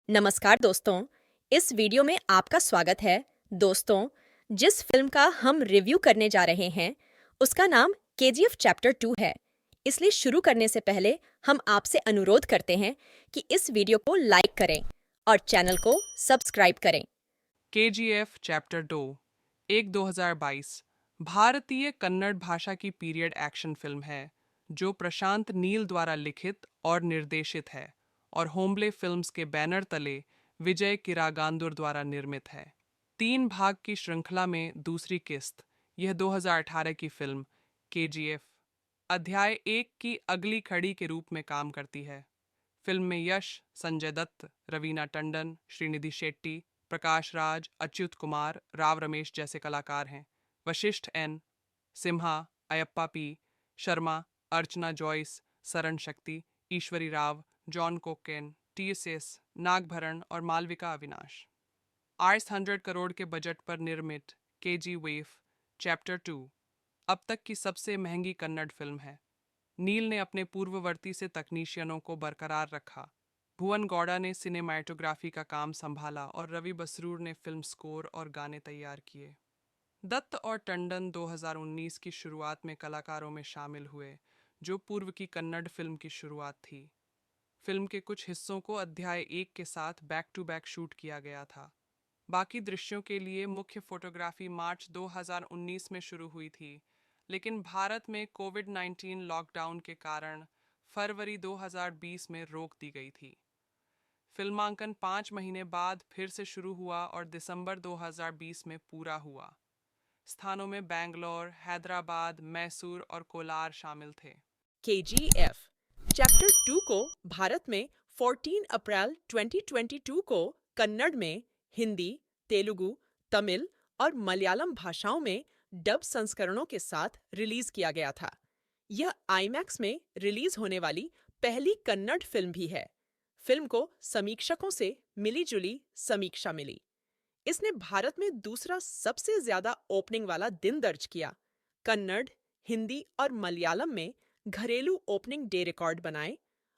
नमस्कार दोस्तों, इस वीडियो में आपका स्वागत है। दोस्तों, जिस फिल्म का हम रिव्यू करने जा रहे हैं, उसका नाम केजीएफ चैप्टर 2 है। इसलिए शुरू करने से पहले हम आपसे अनुरोध करते हैं कि इस वीडियो को लाइक करें और चैनल को सब्सक्राइब करें। केजीएफ चैप्टर 2 एक 2022 भारतीय कन्नड़ भाषा की पीरियड एक्शन फिल्म है जो प्रशांत नील द्वारा लिखित और निर्देशित है और होम्बले फिल्म्स के बैनर तले विजय किरागांदुर द्वारा निर्मित है। 3 भाग की श्रृंखला में दूसरी किस्त यह 2018 की फिल्म केजीएफ अध्याय 1 की अगली कड़ी के रूप में काम करती है। फिल्म में यश, संजय दत्त, रवीना टंडन, श्रीनिधि शेट्टी, प्रकाश राज, अच्युत कुमार, राव रमेश जैसे कलाकार हैं। वशिष्ठ एन, सिम्हा, अयप्पा पी, शर्मा, अर्चना जॉयस, सरन शक्ति, ईश्वरी राव, जॉन कोकेन, टीएसएस, नागभरण और मालविका अविनाश। आर्स 100 करोड़ के बजट पर निर्मित केजी वेव चैप्टर 2 अब तक की सबसे महंगी कन्नड़ फिल्म है। नील ने अपने पूर्ववर्ती से तकनीशियनों को बरकरार रखा। भुवन गौड़ा ने सिनेमाटोग्राफी का काम संभाला और रवि बसरूर ने फिल्म स्कोर और गाने तैयार किए। दत्त और टंडन 2019 की शुरुआत में कलाकारों में शामिल हुए, जो पूर्व की कन्नड़ फिल्म की शुरुआत थी। फिल्म के कुछ हिस्सों को अध्याय 1 के साथ बैक टू बैक शूट किया गया था। बाकी दृश्यों के लिए मुख्य फोटोग्राफी मार्च 2019 में शुरू हुई थी, लेकिन भारत में कोविड-19 लॉकडाउन के कारण फरवरी 2020 में रोक दी गई थी। फिल्मांकन 5 महीने बाद फिर से शुरू हुआ और दिसंबर 2020 में पूरा हुआ। स्थानों में बैंगलोर, हैदराबाद, मैसूर और कोलार शामिल थे। केजीएफ चैप्टर 2 को भारत में 14 अप्रैल 2022 को कन्नड़ में हिंदी, तेलुगु, तमिल और मलयालम भाषाओं में डब संस्करणों के साथ रिलीज किया गया था। यह आईमैक्स में रिलीज होने वाली पहली कन्नड़ फिल्म भी है। फिल्म को समीक्षकों से मिली-जुली समीक्षा मिली। इसने भारत में दूसरा सबसे ज्यादा ओपनिंग वाला दिन दर्ज किया। कन्नड़, हिंदी और मलयालम में घरेलू ओपनिंग डे रिकॉर्ड बनाए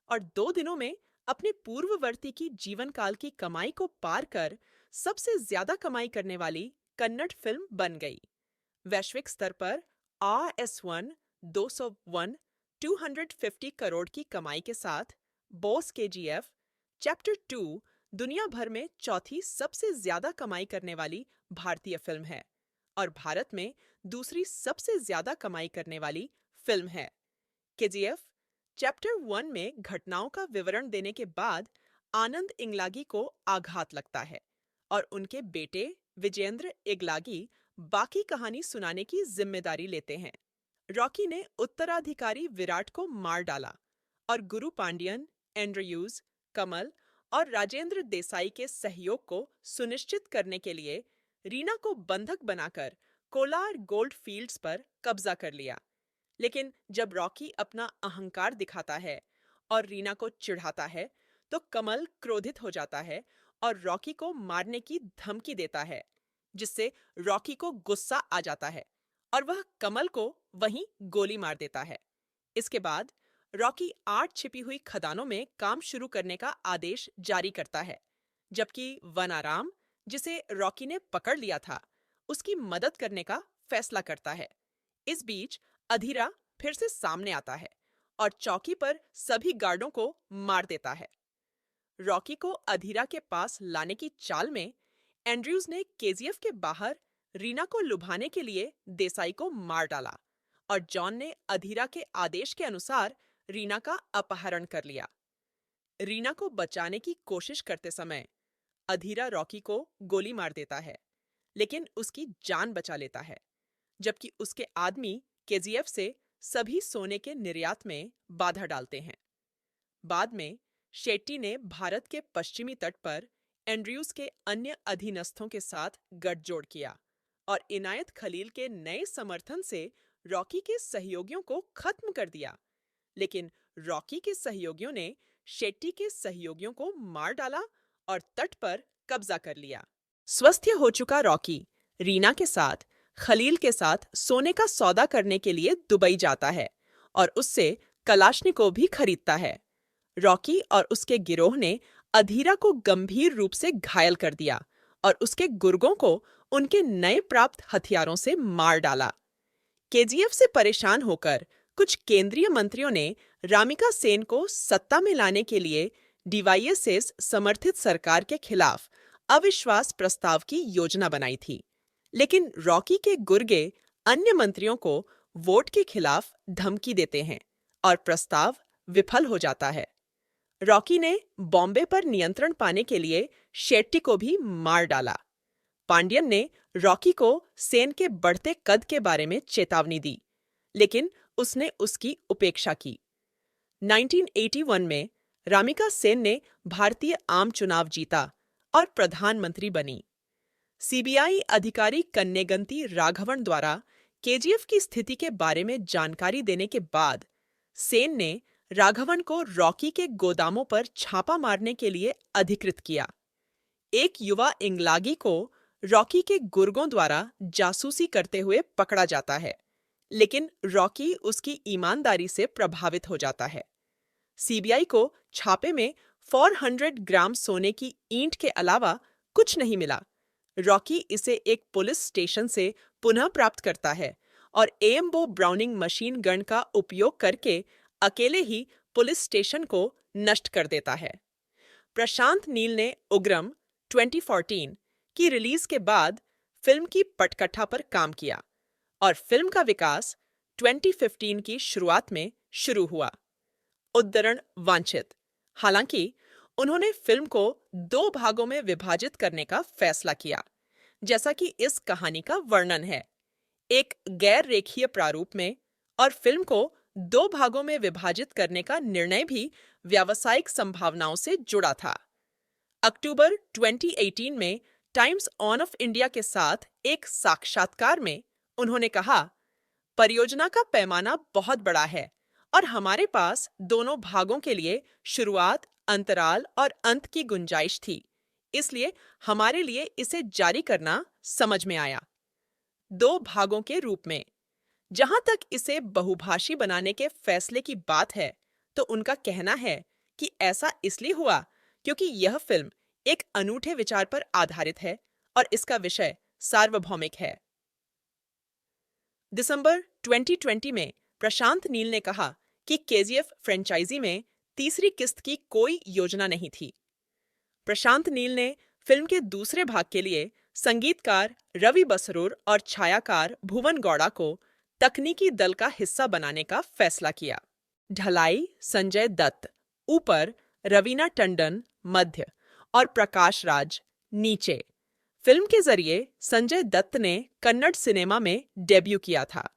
और 2 दिनों में अपने पूर्ववर्ती की जीवन काल की कमाई को पार कर सबसे ज्यादा कमाई करने वाली कन्नड़ फिल्म बन गई। वैश्विक स्तर पर RS1 201 250 करोड़ की कमाई के साथ बॉस केजीएफ चैप्टर 2 दुनिया भर में चौथी सबसे ज्यादा कमाई करने वाली भारतीय फिल्म है और भारत में दूसरी सबसे ज्यादा कमाई करने वाली फिल्म है। केजीएफ चैप्टर 1 में घटनाओं का विवरण देने के बाद आनंद इंगलागी को आघात लगता है और उनके बेटे विजेंद्र इगलागी बाकी कहानी सुनाने की जिम्मेदारी लेते हैं। रॉकी ने उत्तराधिकारी विराट को मार डाला और गुरु पांडियन, एंड्रयूज, कमल और राजेंद्र देसाई के सहयोग को सुनिश्चित करने के लिए रीना को बंधक बनाकर कोलार गोल्ड फील्ड्स पर कब्जा कर लिया। लेकिन जब रॉकी अपना अहंकार दिखाता है और रीना को चिढ़ाता है, तो कमल क्रोधित हो जाता है और रॉकी को मारने की धमकी देता है, जिससे रॉकी को गुस्सा आ जाता है और वह कमल को वहीं गोली मार देता है। इसके बाद रॉकी 8 छिपी हुई खदानों में काम शुरू करने का आदेश जारी करता है, जबकि वनाराम, जिसे रॉकी ने पकड़ लिया था, उसकी मदद करने का फैसला करता है। इस बीच अधीरा फिर से सामने आता है और चौकी पर सभी गार्डों को मार देता है। रॉकी को अधीरा के पास लाने की चाल में एंड्रयूज ने केजीएफ के बाहर रीना को लुभाने के लिए देसाई को मार डाला और जॉन ने अधीरा के आदेश के अनुसार रीना का अपहरण कर लिया। रीना को बचाने की कोशिश करते समय अधीरा रॉकी को गोली मार देता है, लेकिन उसकी जान बचा लेता है, जबकि उसके आदमी केजीएफ से सभी सोने के निर्यात में बाधा डालते हैं। बाद में शेट्टी ने भारत के पश्चिमी तट पर एंड्रयूज के अन्य अधीनस्थों के साथ गठजोड़ किया और इनायत खलील के नए समर्थन से रॉकी के सहयोगियों को खत्म कर दिया। लेकिन रॉकी के सहयोगियों ने शेट्टी के सहयोगियों को मार डाला और तट पर कब्जा कर लिया। स्वस्थ हो चुका रॉकी रीना के साथ खलील के साथ सोने का सौदा करने के लिए दुबई जाता है और उससे कलाश्निकोव भी खरीदता है। रॉकी और उसके गिरोह ने अधीरा को गंभीर रूप से घायल कर दिया और उसके गुर्गों को उनके नए प्राप्त हथियारों से मार डाला। केजीएफ से परेशान होकर कुछ केंद्रीय मंत्रियों ने रामिका सेन को सत्ता में लाने के लिए डीवाईएसएस समर्थित सरकार के खिलाफ अविश्वास प्रस्ताव की योजना बनाई थी। लेकिन रॉकी के गुर्गे अन्य मंत्रियों को वोट के खिलाफ धमकी देते हैं और प्रस्ताव विफल हो जाता है। रॉकी ने बॉम्बे पर नियंत्रण पाने के लिए शेट्टी को भी मार डाला। पांडियन ने रॉकी को सेन के बढ़ते कद के बारे में चेतावनी दी, लेकिन उसने उसकी उपेक्षा की। 1981 में रामिका सेन ने भारतीय आम चुनाव जीता और प्रधानमंत्री बनी। सीबीआई अधिकारी कन्नेगंती राघवन द्वारा केजीएफ की स्थिति के बारे में जानकारी देने के बाद सेन ने राघवन को रॉकी के गोदामों पर छापा मारने के लिए अधिकृत किया। एक युवा इंगलागी को रॉकी के गुर्गों द्वारा जासूसी करते हुए पकड़ा जाता है, लेकिन रॉकी उसकी ईमानदारी से प्रभावित हो जाता है। सीबीआई को छापे में 400 ग्राम सोने की ईंट के अलावा कुछ नहीं मिला। रॉकी इसे एक पुलिस स्टेशन से पुनः प्राप्त करता है और एम्बो ब्राउनिंग मशीन गन का उपयोग करके अकेले ही पुलिस स्टेशन को नष्ट कर देता है। प्रशांत नील ने उग्रम 2014 की रिलीज के बाद फिल्म की पटकथा पर काम किया और फिल्म का विकास 2015 की शुरुआत में शुरू हुआ। उद्धरण वांछित। हालांकि उन्होंने फिल्म को 2 भागों में विभाजित करने का फैसला किया, जैसा कि इस कहानी का वर्णन है, एक गैर रेखीय प्रारूप में, और फिल्म को 2 भागों में विभाजित करने का निर्णय भी व्यावसायिक संभावनाओं से जुड़ा था। अक्टूबर 2018 में टाइम्स ऑन ऑफ इंडिया के साथ एक साक्षात्कार में उन्होंने कहा, परियोजना का पैमाना बहुत बड़ा है और हमारे पास दोनों भागों के लिए शुरुआत, अंतराल और अंत की गुंजाइश थी, इसलिए हमारे लिए इसे जारी करना समझ में आया। 2 भागों के रूप में। जहां तक इसे बहुभाषी बनाने के फैसले की बात है, तो उनका कहना है कि ऐसा इसलिए हुआ क्योंकि यह फिल्म एक अनूठे विचार पर आधारित है और इसका विषय सार्वभौमिक है। दिसंबर 2020 में प्रशांत नील ने कहा कि केजीएफ फ्रेंचाइजी में तीसरी किस्त की कोई योजना नहीं थी। प्रशांत नील ने फिल्म के दूसरे भाग के लिए संगीतकार रवि बसरूर और छायाकार भुवन गौड़ा को तकनीकी दल का हिस्सा बनाने का फैसला किया। ढलाई संजय दत्त ऊपर, रवीना टंडन मध्य और प्रकाश राज नीचे। फिल्म के जरिए संजय दत्त ने कन्नड़ सिनेमा में डेब्यू किया था।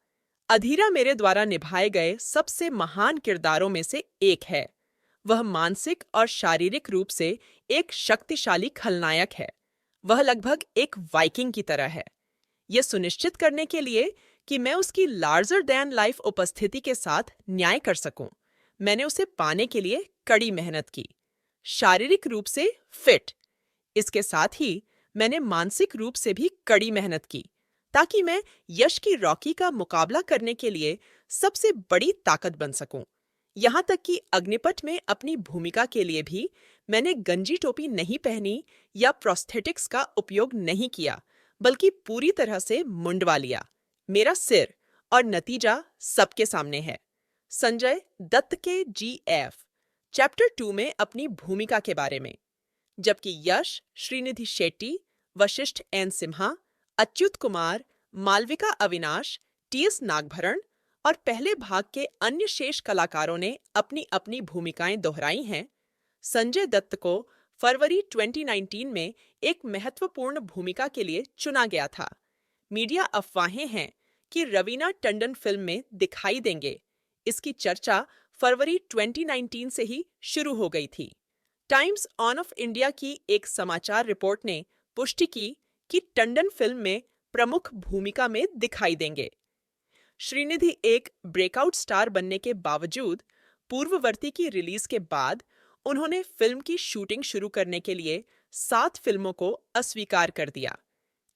अधीरा मेरे द्वारा निभाए गए सबसे महान किरदारों में से एक है। वह मानसिक और शारीरिक रूप से एक शक्तिशाली खलनायक है। वह लगभग एक वाइकिंग की तरह है। यह सुनिश्चित करने के लिए कि मैं उसकी लार्जर दैन लाइफ उपस्थिति के साथ न्याय कर सकूं, मैंने उसे पाने के लिए कड़ी मेहनत की। शारीरिक रूप से फिट, इसके साथ ही मैंने मानसिक रूप से भी कड़ी मेहनत की ताकि मैं यश की रॉकी का मुकाबला करने के लिए सबसे बड़ी ताकत बन सकूं। यहाँ तक कि अग्निपथ में अपनी भूमिका के लिए भी मैंने गंजी टोपी नहीं पहनी या प्रोस्थेटिक्स का उपयोग नहीं किया, बल्कि पूरी तरह से मुंडवा लिया। मेरा सिर और नतीजा सबके सामने है। संजय दत्त के जीएफ चैप्टर 2 में अपनी भूमिका के बारे में, जबकि यश, श्रीनिधि शेट्टी, वशिष्ठ एन सिम्हा, अच्युत कुमार, मालविका अविनाश, टीएस नागभरण और पहले भाग के अन्य शेष कलाकारों ने अपनी अपनी भूमिकाएं दोहराई हैं। संजय दत्त को फरवरी 2019 में एक महत्वपूर्ण भूमिका के लिए चुना गया था। मीडिया अफवाहें हैं कि रवीना टंडन फिल्म में दिखाई देंगे। इसकी चर्चा फरवरी 2019 से ही शुरू हो गई थी। टाइम्स ऑन ऑफ इंडिया की एक समाचार रिपोर्ट ने पुष्टि की कि टंडन फिल्म में प्रमुख भूमिका में दिखाई देंगे। श्रीनिधि एक ब्रेकआउट स्टार बनने के बावजूद पूर्ववर्ती की रिलीज के बाद उन्होंने फिल्म की शूटिंग शुरू करने के लिए 7 फिल्मों को अस्वीकार कर दिया।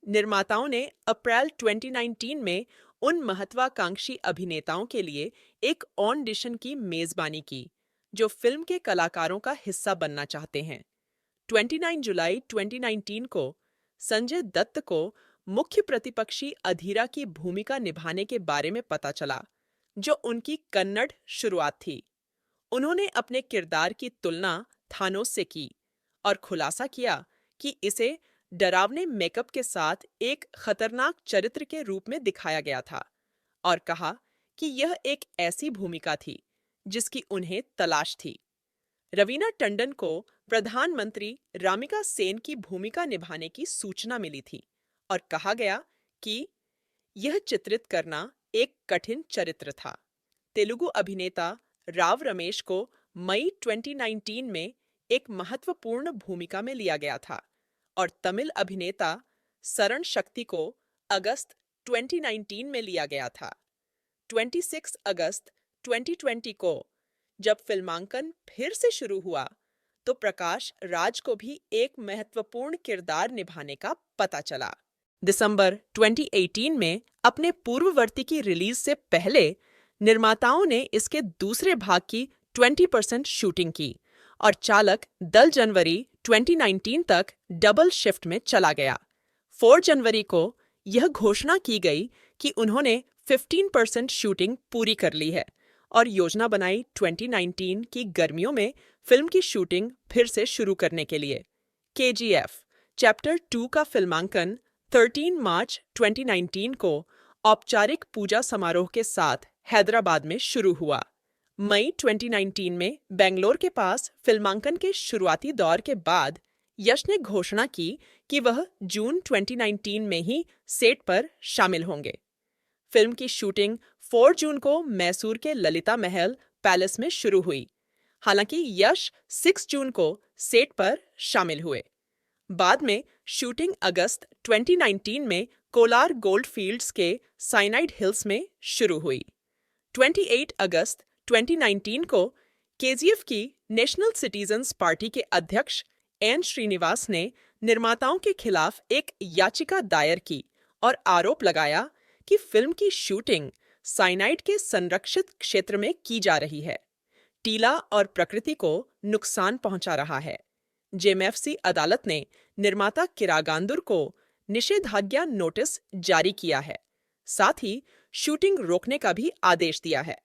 निर्माताओं ने अप्रैल 2019 में उन महत्वाकांक्षी अभिनेताओं के लिए एक ऑडिशन की मेजबानी की जो फिल्म के कलाकारों का हिस्सा बनना चाहते हैं। 29 जुलाई 2019 को संजय दत्त को मुख्य प्रतिपक्षी अधीरा की भूमिका निभाने के बारे में पता चला, जो उनकी कन्नड़ शुरुआत थी। उन्होंने अपने किरदार की तुलना थानोस से की और खुलासा किया कि इसे डरावने मेकअप के साथ एक खतरनाक चरित्र के रूप में दिखाया गया था, और कहा कि यह एक ऐसी भूमिका थी जिसकी उन्हें तलाश थी। रवीना टंडन को प्रधानमंत्री रामिका सेन की भूमिका निभाने की सूचना मिली थी और कहा गया कि यह चित्रित करना एक कठिन चरित्र था। तेलुगु अभिनेता राव रमेश को मई 2019 में एक महत्वपूर्ण भूमिका में लिया गया था और तमिल अभिनेता सरण शक्ति को अगस्त 2019 में लिया गया था। 26 अगस्त 2020 को जब फिल्मांकन फिर से शुरू हुआ तो प्रकाश राज को भी एक महत्वपूर्ण किरदार निभाने का पता चला। दिसंबर 2018 में अपने पूर्ववर्ती की रिलीज से पहले निर्माताओं ने इसके दूसरे भाग की 20% शूटिंग की और चालक दल जनवरी 2019 तक डबल शिफ्ट में चला गया। 4 जनवरी को यह घोषणा की गई कि उन्होंने 15% शूटिंग पूरी कर ली है और योजना बनाई 2019 की गर्मियों में फिल्म की शूटिंग फिर से शुरू करने के लिए। KGF चैप्टर 2 का फिल्मांकन 13 मार्च 2019 को औपचारिक पूजा समारोह के साथ हैदराबाद में शुरू हुआ। मई 2019 में बेंगलोर के पास फिल्मांकन के शुरुआती दौर के बाद यश ने घोषणा की कि वह जून 2019 में ही सेट पर शामिल होंगे। फिल्म की शूटिंग 4 जून को मैसूर के ललिता महल पैलेस में शुरू हुई। हालांकि यश 6 जून को सेट पर शामिल हुए। बाद में शूटिंग अगस्त 2019 में कोलार गोल्डफील्ड्स के साइनाइड हिल्स में शुरू हुई। 28 अगस्त 2019 को KGF की नेशनल सिटीजन्स पार्टी के अध्यक्ष एन श्रीनिवास ने निर्माताओं के खिलाफ एक याचिका दायर की और आरोप लगाया कि फिल्म की शूटिंग साइनाइड के संरक्षित क्षेत्र में की जा रही है, टीला और प्रकृति को नुकसान पहुंचा रहा है। JMFC अदालत ने निर्माता किरागांदुर को निषेधाज्ञा नोटिस जारी किया है, साथ ही शूटिंग रोकने का भी आदेश दिया है।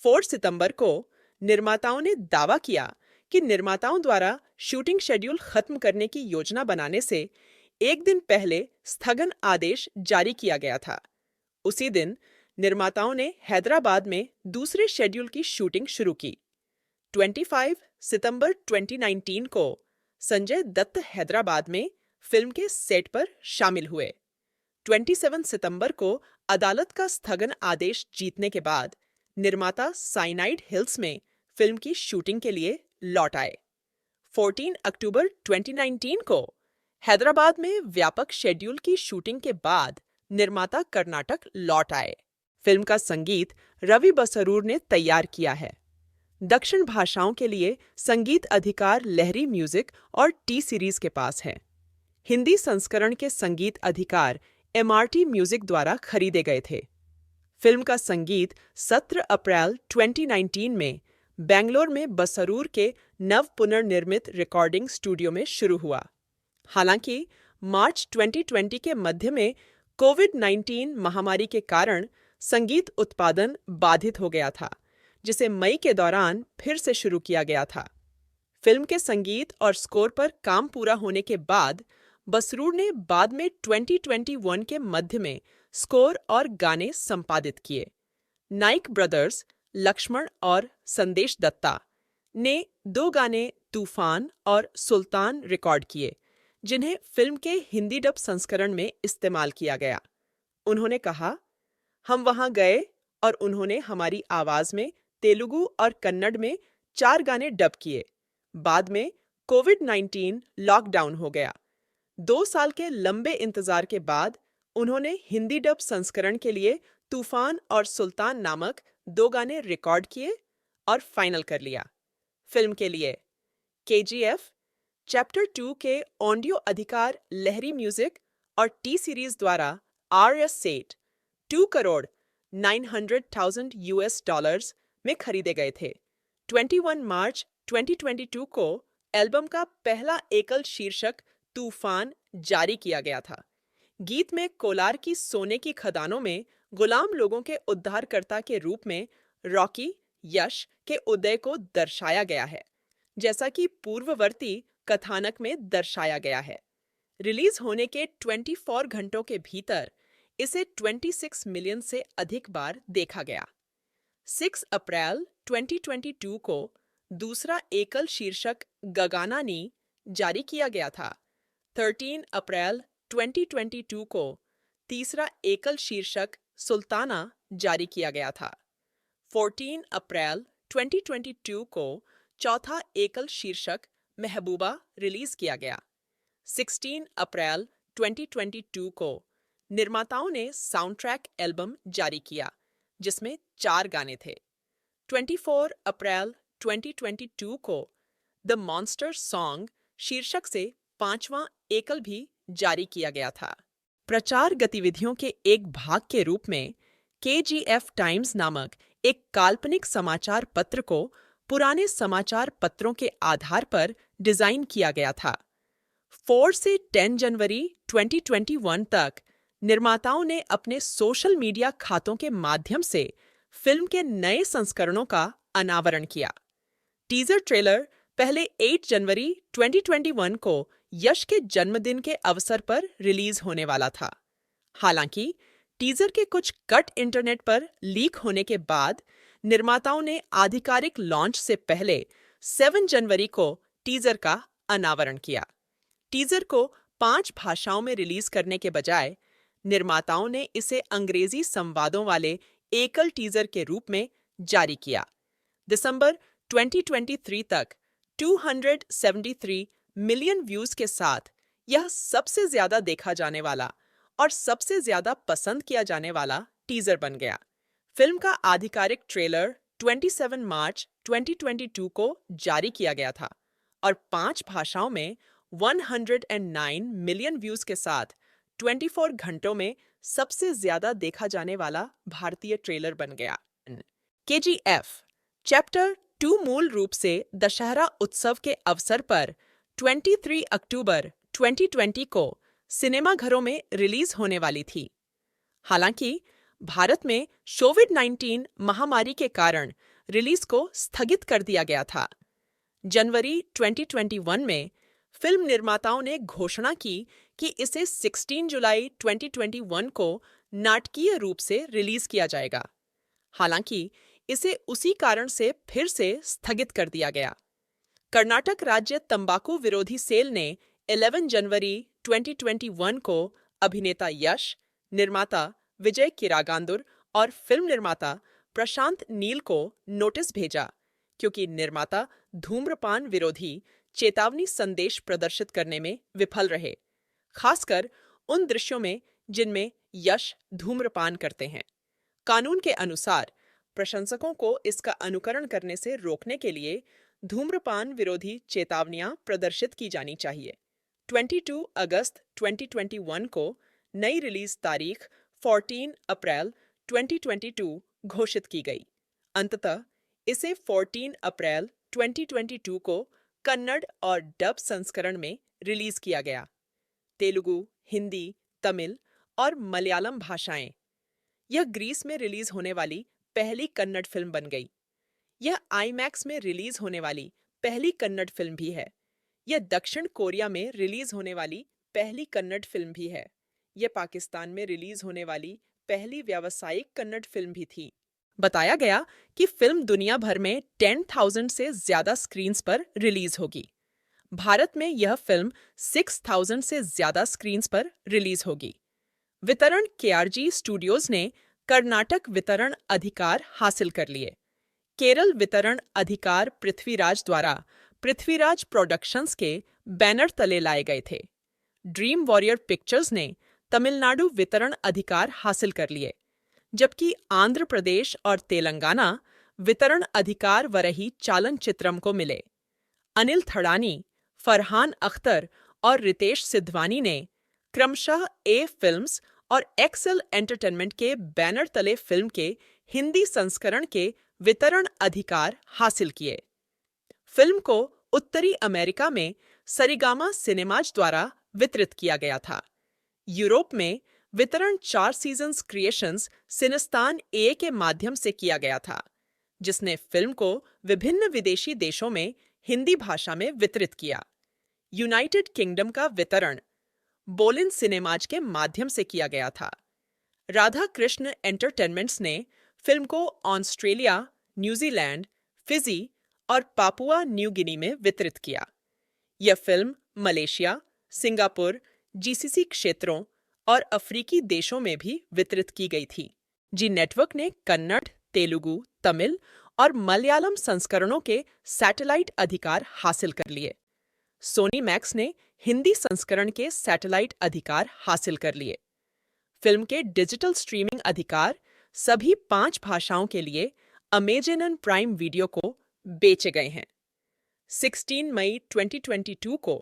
4 सितंबर को निर्माताओं ने दावा किया कि निर्माताओं द्वारा शूटिंग शेड्यूल खत्म करने की योजना बनाने से एक दिन पहले स्थगन आदेश जारी किया गया था। उसी दिन निर्माताओं ने हैदराबाद में दूसरे शेड्यूल की शूटिंग शुरू की। 25 सितंबर 2019 को संजय दत्त हैदराबाद में फिल्म के सेट पर शामिल हुए। 27 सितंबर को अदालत का स्थगन आदेश जीतने के बाद निर्माता साइनाइड हिल्स में फिल्म की शूटिंग के लिए लौट आए। 14 अक्टूबर 2019 को हैदराबाद में व्यापक शेड्यूल की शूटिंग के बाद निर्माता कर्नाटक लौट आए। फिल्म का संगीत रवि बसरूर ने तैयार किया है। दक्षिण भाषाओं के लिए संगीत अधिकार लहरी म्यूजिक और टी सीरीज के पास है। हिंदी संस्करण के संगीत अधिकार MRT म्यूजिक द्वारा खरीदे गए थे। फिल्म का संगीत 17 अप्रैल 2019 में बेंगलोर में बसरूर के नव पुनर्निर्मित रिकॉर्डिंग स्टूडियो में शुरू हुआ। हालांकि मार्च 2020 के मध्य में कोविड-19 महामारी के कारण संगीत उत्पादन बाधित हो गया था, जिसे मई के दौरान फिर से शुरू किया गया था। फिल्म के संगीत और स्कोर पर काम पूरा होने के बाद बसरूर ने बाद में 2021 के मध्य में स्कोर और गाने संपादित किए। नाइक ब्रदर्स, लक्ष्मण और संदेश दत्ता ने 2 गाने तूफान और सुल्तान रिकॉर्ड किए, जिन्हें फिल्म के हिंदी डब संस्करण में इस्तेमाल किया गया। उन्होंने कहा, हम वहां गए और उन्होंने हमारी आवाज में तेलुगु और कन्नड़ में 4 गाने डब किए। बाद में कोविड-19 लॉकडाउन हो गया। 2 साल के लंबे इंतजार के बाद उन्होंने हिंदी डब संस्करण के लिए तूफान और सुल्तान नामक 2 गाने रिकॉर्ड किए और फाइनल कर लिया। फिल्म के लिए KGF चैप्टर 2 के ऑडियो अधिकार लहरी म्यूजिक और टी सीरीज द्वारा RS सेट 2,900,000 US डॉलर्स में खरीदे गए थे। 21 मार्च 2022 को एल्बम का पहला एकल शीर्षक तूफान जारी किया गया था। गीत में कोलार की सोने की खदानों में गुलाम लोगों के उद्धारकर्ता के रूप में रॉकी यश के उदय को दर्शाया गया है, जैसा कि पूर्ववर्ती कथानक में दर्शाया गया है। रिलीज होने के 24 घंटों के भीतर इसे 26 मिलियन से अधिक बार देखा गया। 6 अप्रैल 2022 को दूसरा एकल शीर्षक गगाना नी जारी किया गया था। 13 अप्रैल 2022 को तीसरा एकल शीर्षक सुल्ताना जारी किया गया था। 14 अप्रैल 2022 को चौथा एकल शीर्षक महबूबा रिलीज किया गया। 16 अप्रैल 2022 को निर्माताओं ने साउंड ट्रैक एल्बम जारी किया, जिसमें 4 गाने थे। 24 अप्रैल 2022 को द मॉन्स्टर सॉन्ग शीर्षक से 5वां एकल भी जारी किया गया था। प्रचार गतिविधियों के एक भाग के रूप में KGF टाइम्स नामक एक काल्पनिक समाचार पत्र को पुराने समाचार पत्रों के आधार पर डिजाइन किया गया था। 4 से 10 जनवरी 2021 तक निर्माताओं ने अपने सोशल मीडिया खातों के माध्यम से फिल्म के नए संस्करणों का अनावरण किया। टीजर ट्रेलर पहले 8 जनवरी 2021 को यश के जन्मदिन के अवसर पर रिलीज होने वाला था। हालांकि टीजर के कुछ कट इंटरनेट पर लीक होने के बाद निर्माताओं ने आधिकारिक लॉन्च से पहले 7 जनवरी को टीजर का अनावरण किया। टीजर को 5 भाषाओं में रिलीज करने के बजाय निर्माताओं ने इसे अंग्रेजी संवादों वाले एकल टीजर के रूप में जारी किया। दिसंबर 2023 तक 273 मिलियन व्यूज के साथ यह सबसे ज्यादा देखा जाने वाला और सबसे ज्यादा पसंद किया जाने वाला टीजर बन गया। फिल्म का आधिकारिक ट्रेलर 27 मार्च 2022 को जारी किया गया था और 5 भाषाओं में 109 मिलियन व्यूज के साथ 24 घंटों में सबसे ज्यादा देखा जाने वाला भारतीय ट्रेलर बन गया। KGF चैप्टर 2 मूल रूप से दशहरा उत्सव के अवसर पर 23 अक्टूबर 2020 को सिनेमाघरों में रिलीज होने वाली थी। हालांकि भारत में कोविड-19 महामारी के कारण रिलीज को स्थगित कर दिया गया था। जनवरी 2021 में फिल्म निर्माताओं ने घोषणा की कि इसे 16 जुलाई 2021 को नाटकीय रूप से रिलीज किया जाएगा। हालांकि इसे उसी कारण से फिर से स्थगित कर दिया गया। कर्नाटक राज्य तंबाकू विरोधी सेल ने 11 जनवरी 2021 को अभिनेता यश, निर्माता विजय किरागांदुर और फिल्म निर्माता प्रशांत नील को नोटिस भेजा, क्योंकि निर्माता धूम्रपान विरोधी चेतावनी संदेश प्रदर्शित करने में विफल रहे, खासकर उन दृश्यों में जिनमें यश धूम्रपान करते हैं। कानून के अनुसार प्रशंसकों को इसका अनुकरण करने से रोकने के लिए धूम्रपान विरोधी चेतावनियां प्रदर्शित की जानी चाहिए। 22 अगस्त 2021 को नई रिलीज तारीख 14 अप्रैल 2022 घोषित की गई। अंततः इसे 14 अप्रैल 2022 को कन्नड़ और डब संस्करण में रिलीज किया गया। तेलुगु, हिंदी, तमिल और मलयालम भाषाएं। यह ग्रीस में रिलीज होने वाली पहली कन्नड़ फिल्म बन गई। यह आईमैक्स में रिलीज होने वाली पहली कन्नड़ फिल्म भी है। यह दक्षिण कोरिया में रिलीज होने वाली पहली कन्नड़ फिल्म भी है। यह पाकिस्तान में रिलीज होने वाली पहली व्यावसायिक कन्नड़ फिल्म भी थी। बताया गया कि फिल्म दुनिया भर में 10,000 से ज्यादा स्क्रीन्स पर रिलीज होगी। भारत में यह फिल्म 6,000 से ज्यादा स्क्रीन्स पर रिलीज होगी। वितरण KRG स्टूडियोज ने कर्नाटक वितरण अधिकार हासिल कर लिए। केरल वितरण अधिकार पृथ्वीराज द्वारा पृथ्वीराज प्रोडक्शंस के बैनर तले लाए गए थे। ड्रीम वॉरियर पिक्चर्स ने तमिलनाडु वितरण अधिकार हासिल कर लिए, जबकि आंध्र प्रदेश और तेलंगाना वितरण अधिकार वरही चालन चित्रम को मिले। अनिल थड़ानी, फरहान अख्तर और रितेश सिद्धवानी ने क्रमशः ए फिल्म्स और एक्सेल एंटरटेनमेंट के बैनर तले फिल्म के हिंदी संस्करण के वितरण अधिकार हासिल किए। फिल्म को उत्तरी अमेरिका में सरिगामा सिनेमाज द्वारा वितरित किया गया था। यूरोप में वितरण 4 सीजन्स क्रिएशंस सिनेस्तान ए के माध्यम से किया गया था, जिसने फिल्म को विभिन्न विदेशी देशों में हिंदी भाषा में वितरित किया। यूनाइटेड किंगडम का वितरण बोलिन सिनेमाज के माध्यम से किया गया था। राधा कृष्ण एंटरटेनमेंट्स ने फिल्म को ऑस्ट्रेलिया, न्यूजीलैंड, फिजी और पापुआ न्यू गिनी में वितरित किया। यह फिल्म मलेशिया, सिंगापुर, जीसीसी क्षेत्रों और अफ्रीकी देशों में भी वितरित की गई थी। जी नेटवर्क ने कन्नड़, तेलुगु, तमिल और मलयालम संस्करणों के सैटेलाइट अधिकार हासिल कर लिए। सोनी मैक्स ने हिंदी संस्करण के सैटेलाइट अधिकार हासिल कर लिए। फिल्म के डिजिटल स्ट्रीमिंग अधिकार सभी 5 भाषाओं के लिए अमेजन प्राइम वीडियो को बेचे गए हैं। 16 मई 2022 को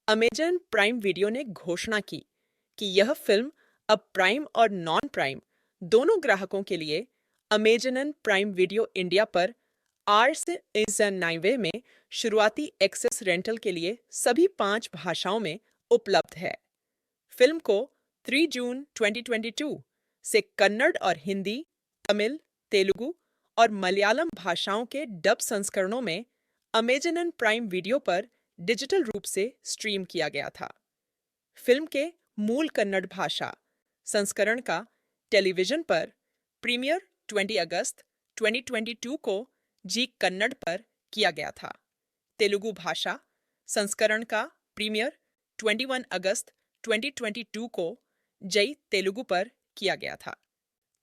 अमेजन प्राइम वीडियो ने घोषणा की कि यह फिल्म अब प्राइम और नॉन प्राइम दोनों ग्राहकों के लिए अमेजन प्राइम वीडियो इंडिया पर Rs9 में शुरुआती एक्सेस रेंटल के लिए सभी 5 भाषाओं में उपलब्ध है। फिल्म को 3 जून 2022 से कन्नड़ और हिंदी, तमिल, तेलुगु और मलयालम भाषाओं के डब संस्करणों में अमेजन प्राइम वीडियो पर डिजिटल रूप से स्ट्रीम किया गया था। फिल्म के मूल कन्नड़ भाषा संस्करण का टेलीविजन पर प्रीमियर 20 अगस्त 2022 को जी कन्नड़ पर किया गया था। तेलुगु भाषा संस्करण का प्रीमियर 21 अगस्त 2022 को जय तेलुगु पर किया गया था।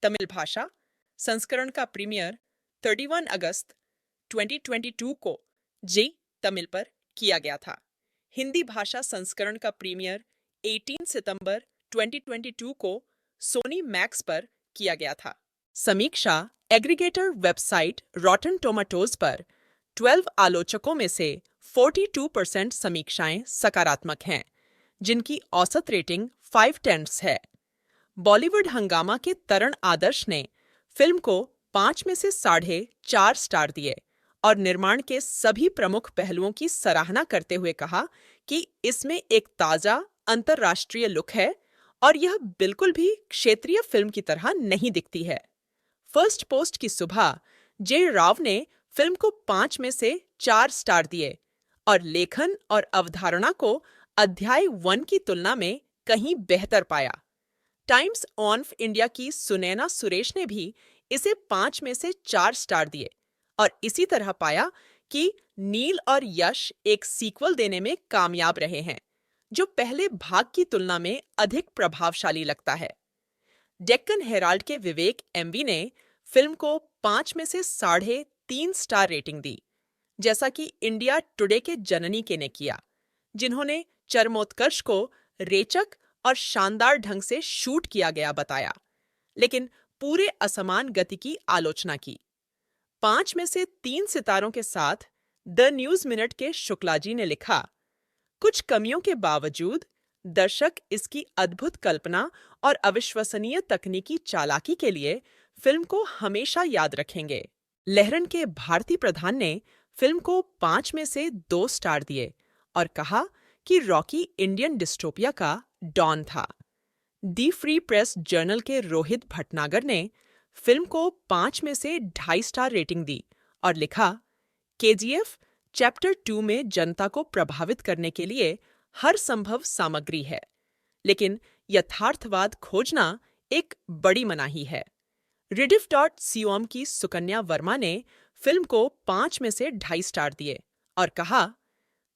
तमिल भाषा संस्करण का प्रीमियर 31 अगस्त 2022 को जी तमिल पर किया गया था। हिंदी भाषा संस्करण का प्रीमियर 18 सितंबर 2022 को सोनी मैक्स पर किया गया था। समीक्षा एग्रीगेटर वेबसाइट रॉटन टोमेटोज पर 12 आलोचकों में से 42% समीक्षाएं सकारात्मक हैं, जिनकी औसत रेटिंग 5/10 है। बॉलीवुड हंगामा के तरण आदर्श ने फिल्म को 5 में से 4.5 स्टार दिए और निर्माण के सभी प्रमुख पहलुओं की सराहना करते हुए कहा कि इसमें एक ताज़ा अंतर्राष्ट्रीय लुक है और यह बिल्कुल भी क्षेत्रीय फिल्म की तरह नहीं दिखती है। फर्स्ट पोस्ट की सुबह जे राव ने फिल्म को 5 में से 4 स्टार दिए और लेखन और अवधारणा को अध्याय 1 की तुलना में कहीं बेहतर पाया। टाइम्स ऑफ इंडिया की सुनैना सुरेश ने भी इसे 5 में से 4 स्टार दिए और इसी तरह पाया कि नील और यश एक सीक्वल देने में कामयाब रहे हैं, जो पहले भाग की तुलना में अधिक प्रभावशाली लगता है। डेक्कन हेराल्ड के विवेक एमवी ने फिल्म को 5 में से 3.5 स्टार रेटिंग दी, जैसा कि इंडिया टुडे के जननी के ने किया, जिन्होंने चरमोत्कर्ष को रेचक और शानदार ढंग से शूट किया गया बताया, लेकिन पूरे असमान गति की आलोचना की। 5 में से 3 सितारों के साथ द न्यूज़ मिनट के शुक्ला जी ने लिखा, कुछ कमियों के बावजूद दर्शक इसकी अद्भुत कल्पना और अविश्वसनीय तकनीकी चालाकी के लिए फिल्म को हमेशा याद रखेंगे। लहरन के भारती प्रधान ने फिल्म को 5 में से 2 स्टार दिए और कहा कि रॉकी इंडियन डिस्टोपिया का डॉन था। दी फ्री प्रेस जर्नल के रोहित भटनागर ने फिल्म को 5 में से 2.5 स्टार रेटिंग दी और लिखा, केजीएफ चैप्टर 2 में जनता को प्रभावित करने के लिए हर संभव सामग्री है, लेकिन यथार्थवाद खोजना एक बड़ी मनाही है। Rediff.com की सुकन्या वर्मा ने फिल्म को 5 में से 2.5 स्टार दिए और कहा,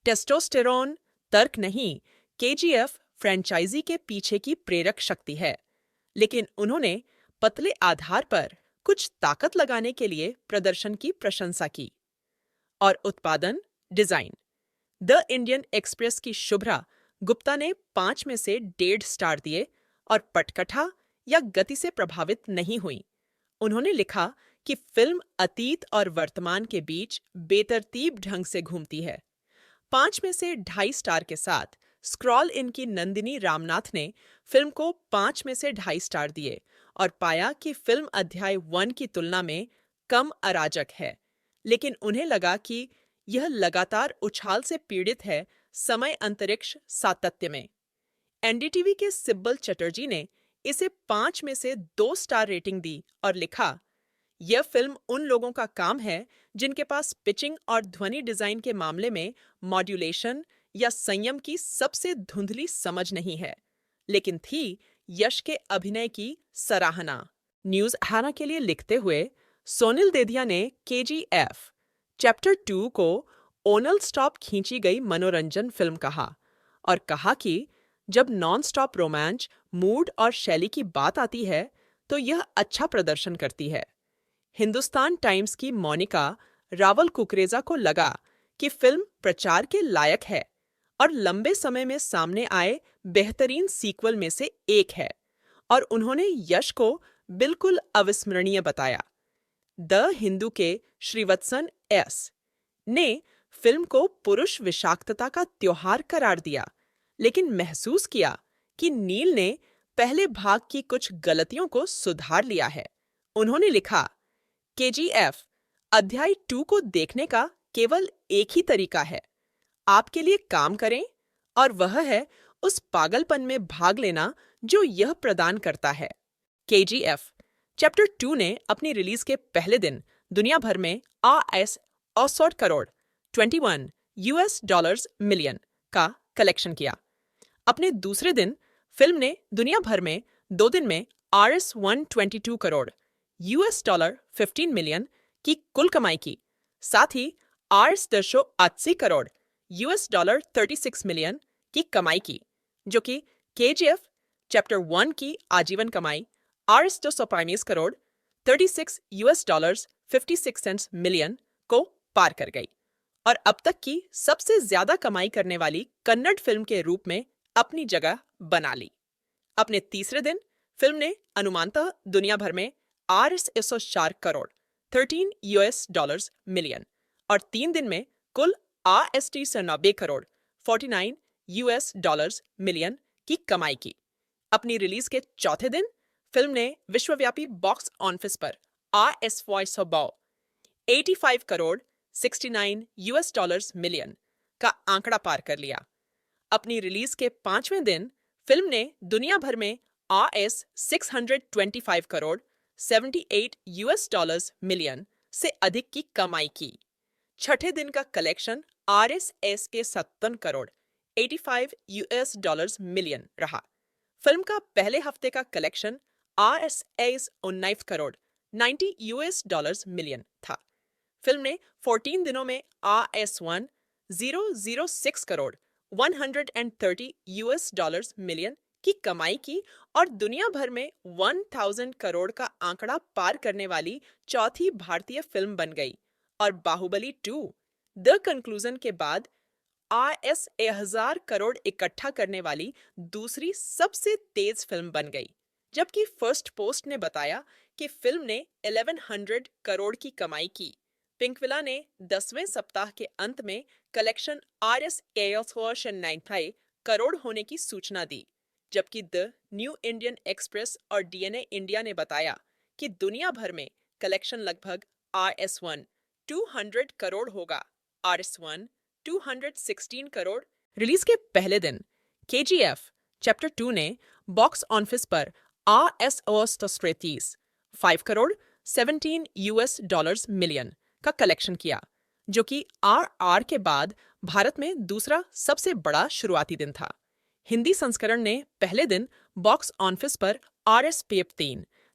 टेस्टोस्टेरोन तर्क नहीं, केजीएफ फ्रेंचाइजी के पीछे की प्रेरक शक्ति है, लेकिन उन्होंने पतले आधार पर कुछ ताकत लगाने के लिए प्रदर्शन की प्रशंसा की। और उत्पादन डिजाइन द इंडियन एक्सप्रेस की शुभ्रा गुप्ता ने 5 में से 1.5 स्टार दिए और पटकथा या गति से प्रभावित नहीं हुई। उन्होंने लिखा कि फिल्म अतीत और वर्तमान के बीच बेतरतीब ढंग से घूमती है। 5 में से 2.5 स्टार के साथ स्क्रॉल इन की नंदिनी रामनाथ ने फिल्म को 5 में से 2.5 स्टार दिए और पाया कि फिल्म अध्याय 1 की तुलना में कम अराजक है, लेकिन उन्हें लगा कि यह लगातार उछाल से पीड़ित है समय अंतरिक्ष सातत्य में। एनडीटीवी के सिब्बल चटर्जी ने इसे 5 में से 2 स्टार रेटिंग दी और लिखा, यह फिल्म उन लोगों का काम है जिनके पास पिचिंग और ध्वनि डिजाइन के मामले में मॉड्यूलेशन या संयम की सबसे धुंधली समझ नहीं है, लेकिन थी यश के अभिनय की सराहना। न्यूज हाना के लिए लिखते हुए सोनिल देदिया ने केजीएफ चैप्टर 2 को ओनल स्टॉप खींची गई मनोरंजन फिल्म कहा और कहा कि जब नॉन स्टॉप रोमांच, मूड और शैली की बात आती है तो यह अच्छा प्रदर्शन करती है। हिंदुस्तान टाइम्स की मोनिका रावल कुकरेजा को लगा कि फिल्म प्रचार के लायक है और लंबे समय में सामने आए बेहतरीन सीक्वल में से एक है, और उन्होंने यश को बिल्कुल अविस्मरणीय बताया। द हिंदू के श्रीवत्सन एस ने फिल्म को पुरुष विषाक्तता का त्योहार करार दिया, लेकिन महसूस किया कि नील ने पहले भाग की कुछ गलतियों को सुधार लिया है। उन्होंने लिखा, केजीएफ अध्याय 2 को देखने का केवल एक ही तरीका है, आपके लिए काम करें, और वह है उस पागलपन में भाग लेना जो यह प्रदान करता है। केजीएफ चैप्टर 2 ने अपनी रिलीज के पहले दिन दुनिया भर में $68 करोड़ 21 यूएस डॉलर्स मिलियन का कलेक्शन किया। अपने दूसरे दिन फिल्म ने दुनिया भर में 2 दिन में $122 करोड़ यूएस डॉलर 15 मिलियन की कुल कमाई की, साथ ही $80 करोड़ यूएस डॉलर 36 मिलियन की कमाई की, जो कि केजीएफ चैप्टर 1 की आजीवन कमाई $225 crore 36 US dollars 56 cents million को पार कर गई और अब तक की सबसे ज्यादा कमाई करने वाली कन्नड़ फिल्म के रूप में अपनी जगह बना ली। अपने तीसरे दिन फिल्म ने अनुमानतः दुनिया भर में $4 करोड़ 13 यूएस डॉलर्स मिलियन और 3 दिन में कुल $90 करोड़ 49 यूएस डॉलर्स मिलियन की कमाई की। अपनी रिलीज के चौथे दिन फिल्म ने विश्वव्यापी बॉक्स ऑफिस पर $85 करोड़ 69 यूएस डॉलर्स मिलियन का आंकड़ा पार कर लिया। अपनी रिलीज के 5वें दिन फिल्म ने दुनिया भर में $625 करोड़ 78 यूएस डॉलर्स मिलियन से अधिक की कमाई की। छठे दिन का कलेक्शन RSS के 57 करोड़ 85 यूएस डॉलर्स मिलियन रहा। फिल्म का पहले हफ्ते का collection RSS 19 crore 90 US dollars million था। फिल्म ने 14 दिनों में RS1 006 crore 130 US dollars million की कमाई की और दुनिया भर में 1000 करोड़ का आंकड़ा पार करने वाली चौथी भारतीय फिल्म बन गई और बाहुबली 2 द कंक्लूजन के बाद RS 1000 करोड़ इकट्ठा करने वाली दूसरी सबसे तेज फिल्म बन गई, जबकि फर्स्ट पोस्ट ने बताया कि फिल्म ने 1100 करोड़ की कमाई की। पिंकविला ने 10वें सप्ताह के अंत में कलेक्शन RS 90 करोड़ होने की सूचना दी, जबकि द न्यू इंडियन एक्सप्रेस और DNA इंडिया ने बताया कि दुनिया भर में कलेक्शन लगभग RS1 200 करोड़ होगा। RS1 216 करोड़। रिलीज के पहले दिन KGF चैप्टर 2 ने बॉक्स ऑफिस पर RS 5 crore 17 US dollars million का कलेक्शन किया, जो कि RR के बाद भारत में दूसरा सबसे बड़ा शुरुआती दिन था। हिंदी संस्करण ने पहले दिन बॉक्स ऑफिस पर RS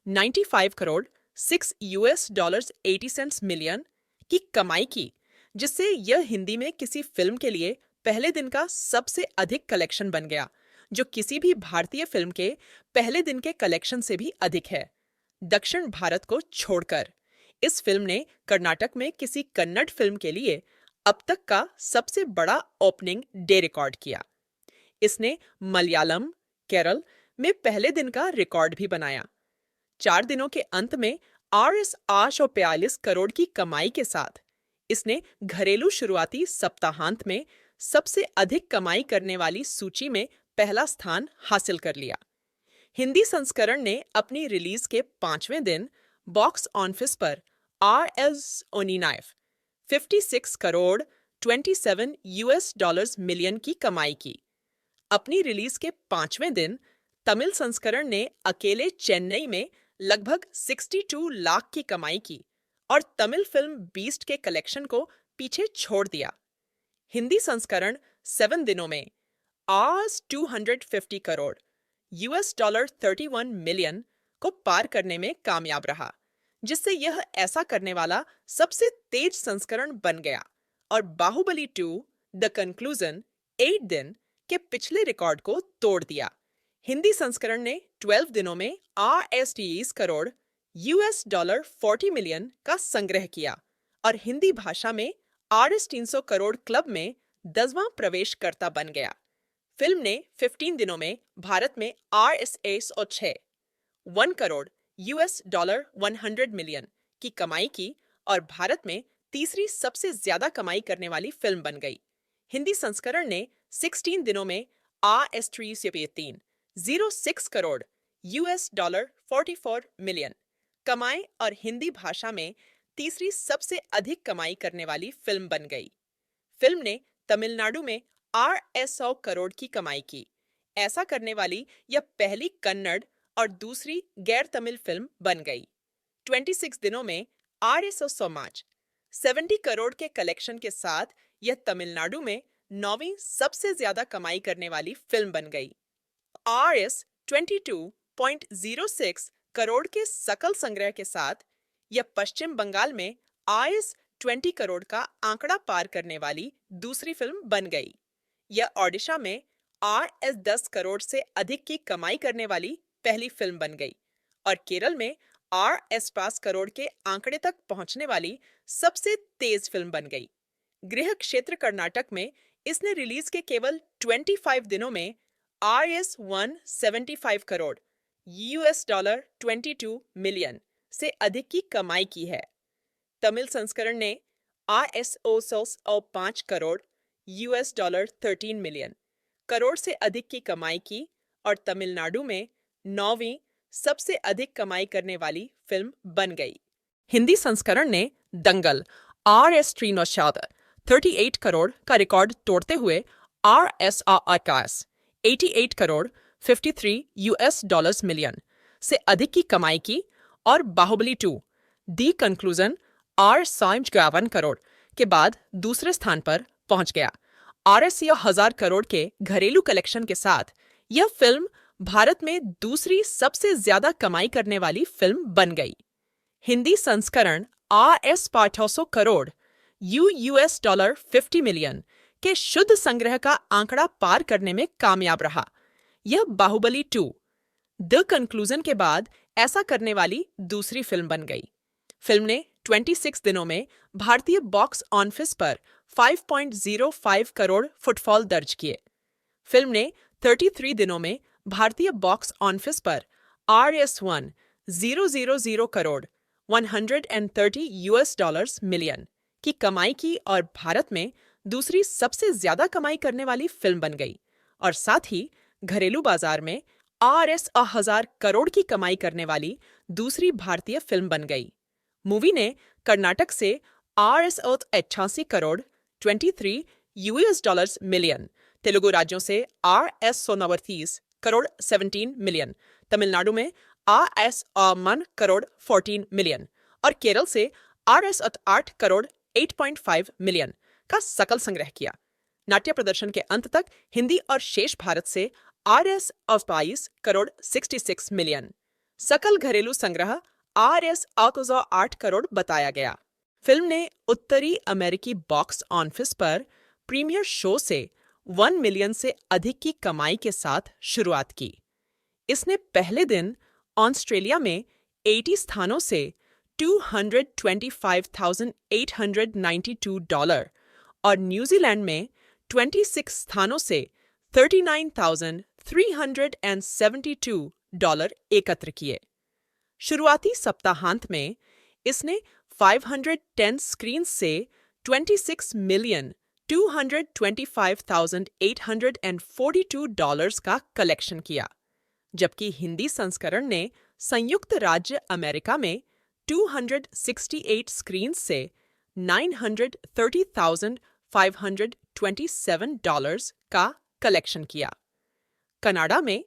95 crore 6 US dollars 80 cents million की कमाई की, जिससे यह हिंदी में किसी फिल्म के लिए पहले दिन का सबसे अधिक कलेक्शन बन गया, जो किसी भी भारतीय फिल्म के पहले दिन के कलेक्शन से भी अधिक है। दक्षिण भारत को छोड़कर इस फिल्म ने कर्नाटक में किसी कन्नड़ फिल्म के लिए अब तक का सबसे बड़ा ओपनिंग डे रिकॉर्ड किया। इसने मलयालम, केरल में पहले दिन का रिकॉर्ड भी बनाया। 4 दिनों के अंत में RS 842 करोड़ की कमाई के साथ इसने घरेलू शुरुआती सप्ताहांत में सबसे अधिक कमाई करने वाली सूची में पहला स्थान हासिल कर लिया। हिंदी संस्करण ने अपनी रिलीज के 5वें दिन बॉक्स ऑफिस पर RS 56 crore 27 US dollars million की कमाई की। अपनी रिलीज के 5वें दिन तमिल संस्करण ने अकेले चेन्नई में लगभग 62 लाख की कमाई की और तमिल फिल्म बीस्ट के कलेक्शन को पीछे छोड़ दिया। हिंदी संस्करण 7 दिनों में आस 250 करोड़ यूएस डॉलर 31 मिलियन को पार करने में कामयाब रहा, जिससे यह ऐसा करने वाला सबसे तेज संस्करण बन गया और बाहुबली 2 द कंक्लूजन 8 दिन के पिछले रिकॉर्ड को तोड़ दिया। हिंदी संस्करण ने 12 दिनों में RSTs crore US dollar 40 million का संग्रह किया और हिंदी भाषा में RS 300 करोड़ क्लब में 10वां प्रवेशकर्ता बन गया। फिल्म ने 15 दिनों में भारत में RS 1 crore US dollar 100 million की कमाई की और भारत में तीसरी सबसे ज्यादा कमाई करने वाली फिल्म बन गई। हिंदी संस्करण ने 16 दिनों में RS 306 crore US dollar 44 million कमाए और हिंदी भाषा में तीसरी सबसे अधिक कमाई करने वाली फिल्म बन गई। फिल्म ने तमिलनाडु में RS 100 करोड़ की कमाई की। ऐसा करने वाली यह पहली कन्नड़ और दूसरी गैर तमिल फिल्म बन गई। 26 दिनों में RS 70 करोड़ के कलेक्शन के साथ यह तमिलनाडु में 9वीं सबसे ज्यादा कमाई करने वाली फिल्म बन गई। RS 22.06 करोड़ के सकल संग्रह के साथ यह पश्चिम बंगाल में RS 20 करोड़ का आंकड़ा पार करने वाली दूसरी फिल्म बन गई। यह ओडिशा में RS 10 करोड़ से अधिक की कमाई करने वाली पहली फिल्म बन गई और केरल में RS 5 करोड़ के आंकड़े तक पहुंचने वाली सबसे तेज फिल्म बन गई। गृह क्षेत्र कर्नाटक में इसने रिलीज के केवल 25 दिनों में RS 175 crore US dollar 22 million से अधिक की कमाई की है। तमिल संस्करण ने RS 5 crore US dollar 13 million crore से अधिक की कमाई की और तमिलनाडु में 9वीं सबसे अधिक कमाई करने वाली फिल्म बन गई। हिंदी संस्करण ने दंगल RS 38 करोड़ का रिकॉर्ड तोड़ते हुए RS 88 crore 53 US dollars million से अधिक की कमाई की और Baahubali 2 the conclusion RS 51 crore के बाद दूसरे स्थान पर पहुंच गया। RS 1000 करोड़ के घरेलू कलेक्शन के साथ यह फिल्म भारत में दूसरी सबसे ज्यादा कमाई करने वाली फिल्म बन गई। हिंदी संस्करण RS 500 crore US dollar 50 million के शुद्ध संग्रह का आंकड़ा पार करने में कामयाब रहा। यह बाहुबली 2 द कंक्लूजन के बाद ऐसा करने वाली दूसरी फिल्म बन गई। फिल्म ने 26 दिनों में भारतीय बॉक्स ऑफिस पर 5.05 करोड़ फुटफॉल दर्ज किए। फिल्म ने 33 दिनों में भारतीय बॉक्स ऑफिस पर RS 1,000 crore 130 US dollars million की कमाई की और भारत में दूसरी सबसे ज्यादा कमाई करने वाली फिल्म बन गई और साथ ही घरेलू बाजार में RS 1000 करोड़ की कमाई करने वाली दूसरी भारतीय फिल्म बन गई। मूवी ने कर्नाटक से RS 88 crore 23 US dollars million, Telugu राज्यों से RS 139 करोड़ 17 मिलियन, तमिलनाडु में RS 1 करोड़ 14 मिलियन और केरल से RS 8 करोड़ 8.5 मिलियन का सकल संग्रह किया। नाट्य प्रदर्शन के अंत तक हिंदी और शेष भारत से RS 22 करोड़ 66 मिलियन, सकल घरेलू संग्रह RS 8 करोड़ बताया गया। फिल्म ने उत्तरी अमेरिकी बॉक्स ऑफिस पर प्रीमियर शो से 1 मिलियन से अधिक की कमाई के साथ शुरुआत की। इसने पहले दिन ऑस्ट्रेलिया में 80 स्थानों से $225,892 और न्यूजीलैंड में 26 स्थानों से $39,372 एकत्र किए। शुरुआती सप्ताहांत में इसने 510 स्क्रीन से $26,225,842 का कलेक्शन किया, जबकि हिंदी संस्करण ने संयुक्त राज्य अमेरिका में 268 स्क्रीन से $527 का कलेक्शन किया। कनाडा में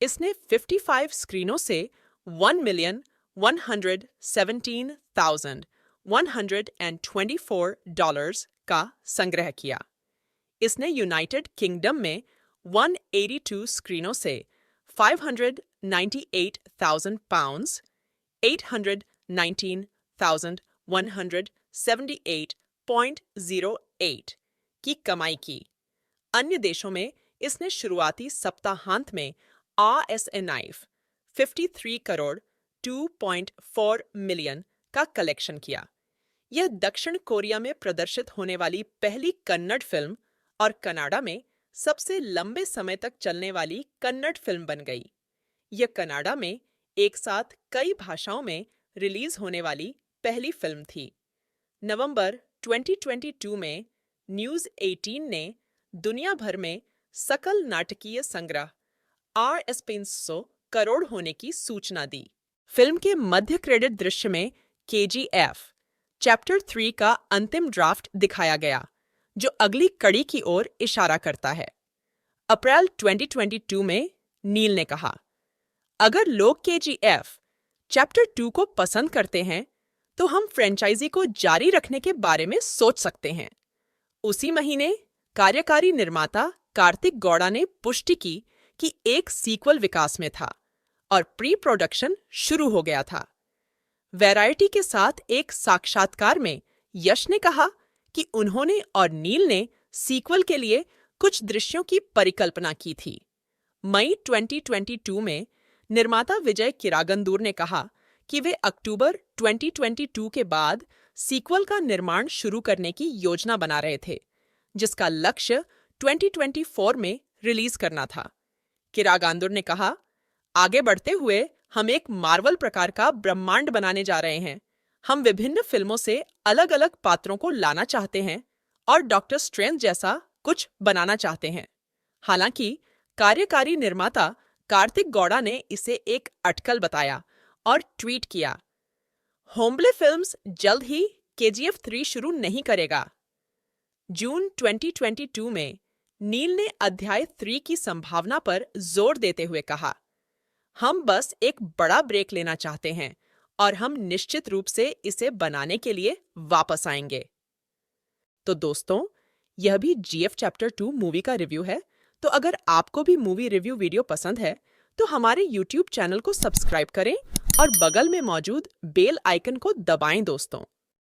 इसने 55 स्क्रीनों से $1,117,124 का संग्रह किया। इसने यूनाइटेड किंगडम में 182 स्क्रीनों से £598,000 $819,178.08 की कमाई की। अन्य देशों में इसने शुरुआती सप्ताहांत में RSNIF 53 करोड़ 2.4 मिलियन का कलेक्शन किया। यह दक्षिण कोरिया में प्रदर्शित होने वाली पहली कन्नड़ फिल्म और कनाडा में सबसे लंबे समय तक चलने वाली कन्नड़ फिल्म बन गई। यह कनाडा में एक साथ कई भाषाओं में रिलीज होने वाली पहली फिल्म थी। नवंबर 2022 में न्यूज़ 18 ने दुनिया भर में सकल नाटकीय संग्रह $500 करोड़ होने की सूचना दी। फिल्म के मध्य क्रेडिट दृश्य में KGF चैप्टर 3 का अंतिम ड्राफ्ट दिखाया गया, जो अगली कड़ी की ओर इशारा करता है। अप्रैल 2022 में नील ने कहा, अगर लोग KGF चैप्टर 2 को पसंद करते हैं तो हम फ्रेंचाइजी को जारी रखने के बारे में सोच सकते हैं। उसी महीने कार्यकारी निर्माता कार्तिक गौड़ा ने पुष्टि की कि एक सीक्वल विकास में था और प्री प्रोडक्शन शुरू हो गया था। वैरायटी के साथ एक साक्षात्कार में यश ने कहा कि उन्होंने और नील ने सीक्वल के लिए कुछ दृश्यों की परिकल्पना की थी। मई 2022 में निर्माता विजय किरागंदूर ने कहा कि वे अक्टूबर 2022 के बाद सीक्वल का निर्माण शुरू करने की योजना बना रहे थे, जिसका लक्ष्य 2024 में रिलीज करना था। किरागंदूर ने कहा, आगे बढ़ते हुए हम एक मार्वल प्रकार का ब्रह्मांड बनाने जा रहे हैं। हम विभिन्न फिल्मों से अलग अलग पात्रों को लाना चाहते हैं और डॉक्टर स्ट्रेंज जैसा कुछ बनाना चाहते हैं। हालांकि कार्यकारी निर्माता कार्तिक गौड़ा ने इसे एक अटकल बताया और ट्वीट किया, होम्बले फिल्म्स जल्द ही KGF 3 शुरू नहीं करेगा। जून 2022 में नील ने अध्याय 3 की संभावना पर जोर देते हुए कहा, हम बस एक बड़ा ब्रेक लेना चाहते हैं और हम निश्चित रूप से इसे बनाने के लिए वापस आएंगे। तो दोस्तों, यह भी GF चैप्टर 2 मूवी का रिव्यू है। तो अगर आपको भी मूवी रिव्यू वीडियो पसंद है तो हमारे YouTube चैनल को सब्सक्राइब करें और बगल में मौजूद बेल आइकन को दबाएं दोस्तों।